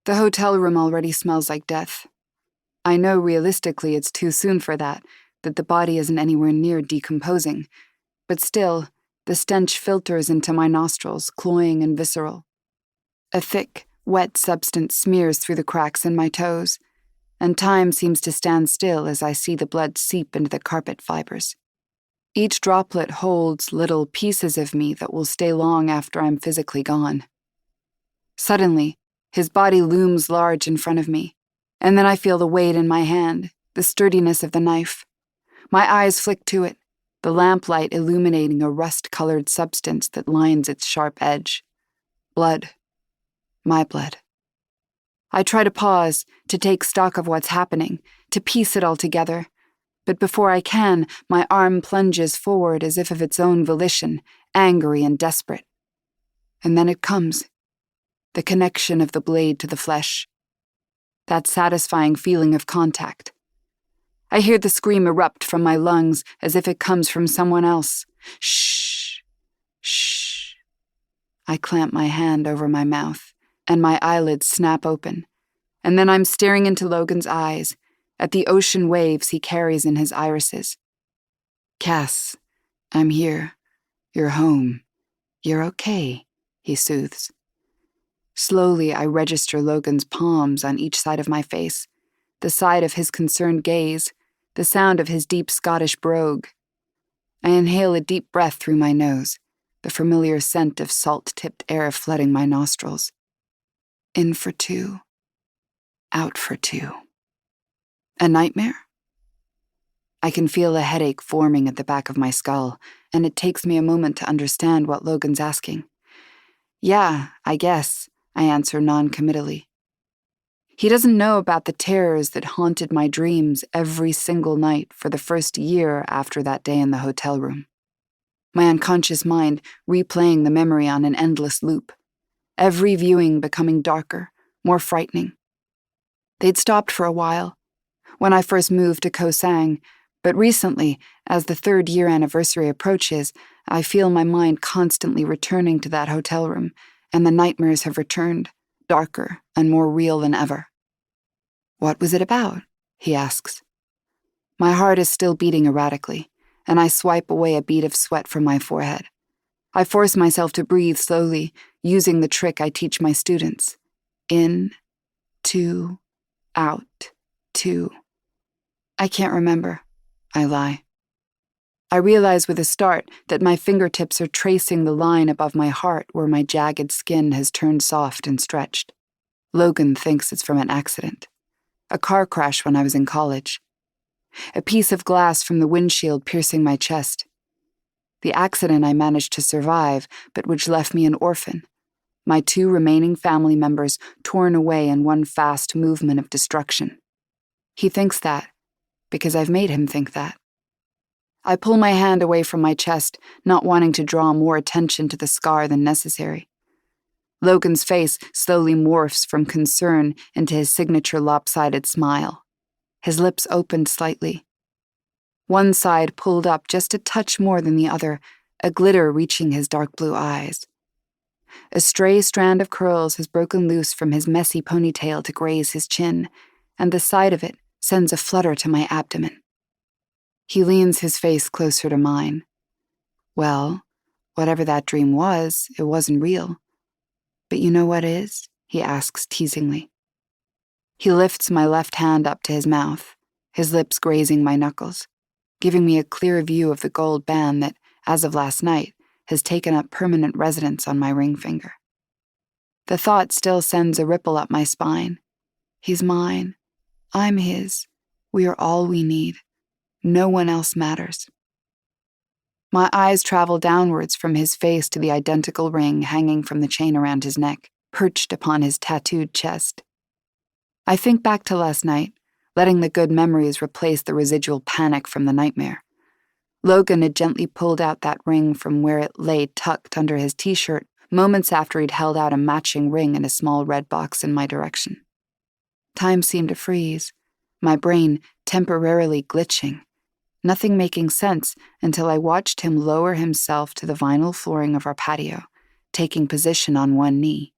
The hotel room already smells like death. I know realistically it's too soon for that the body isn't anywhere near decomposing, but still, the stench filters into my nostrils, cloying and visceral. A thick, wet substance smears through the cracks in my toes, and time seems to stand still as I see the blood seep into the carpet fibers. Each droplet holds little pieces of me that will stay long after I'm physically gone. Suddenly, his body looms large in front of me, and then I feel the weight in my hand, the sturdiness of the knife. My eyes flick to it, the lamplight illuminating a rust-colored substance that lines its sharp edge. Blood. My blood. I try to pause, to take stock of what's happening, to piece it all together. But before I can, my arm plunges forward as if of its own volition, angry and desperate. And then it comes. The connection of the blade to the flesh. That satisfying feeling of contact. I hear the scream erupt from my lungs as if it comes from someone else. Shh. Shh. I clamp my hand over my mouth, and my eyelids snap open. And then I'm staring into Logan's eyes, at the ocean waves he carries in his irises. Cass, I'm here. You're home. You're okay, he soothes. Slowly, I register Logan's palms on each side of my face, the side of his concerned gaze, the sound of his deep Scottish brogue. I inhale a deep breath through my nose, the familiar scent of salt-tipped air flooding my nostrils. In for two. Out for two. A nightmare? I can feel a headache forming at the back of my skull, and it takes me a moment to understand what Logan's asking. Yeah, I guess, I answer non-committally. He doesn't know about the terrors that haunted my dreams every single night for the first year after that day in the hotel room. My unconscious mind replaying the memory on an endless loop, every viewing becoming darker, more frightening. They'd stopped for a while, when I first moved to Koh Sang, but recently, as the 3rd-year anniversary approaches, I feel my mind constantly returning to that hotel room, and the nightmares have returned, darker and more real than ever. What was it about? He asks. My heart is still beating erratically, and I swipe away a bead of sweat from my forehead. I force myself to breathe slowly, using the trick I teach my students. In, two, out, two. I can't remember. I lie. I realize with a start that my fingertips are tracing the line above my heart where my jagged skin has turned soft and stretched. Logan thinks it's from an accident. A car crash when I was in college. A piece of glass from the windshield piercing my chest. The accident I managed to survive, but which left me an orphan. My 2 remaining family members torn away in one fast movement of destruction. He thinks that, because I've made him think that. I pull my hand away from my chest, not wanting to draw more attention to the scar than necessary. Logan's face slowly morphs from concern into his signature lopsided smile. His lips opened slightly. One side pulled up just a touch more than the other, a glitter reaching his dark blue eyes. A stray strand of curls has broken loose from his messy ponytail to graze his chin, and the side of it sends a flutter to my abdomen. He leans his face closer to mine. Well, whatever that dream was, it wasn't real. But you know what is? He asks teasingly. He lifts my left hand up to his mouth, his lips grazing my knuckles, giving me a clear view of the gold band that, as of last night, has taken up permanent residence on my ring finger. The thought still sends a ripple up my spine. He's mine. I'm his. We are all we need. No one else matters. My eyes travel downwards from his face to the identical ring hanging from the chain around his neck, perched upon his tattooed chest. I think back to last night, letting the good memories replace the residual panic from the nightmare. Logan had gently pulled out that ring from where it lay tucked under his t-shirt moments after he'd held out a matching ring in a small red box in my direction. Time seemed to freeze, my brain temporarily glitching, nothing making sense until I watched him lower himself to the vinyl flooring of our patio, taking position on one knee.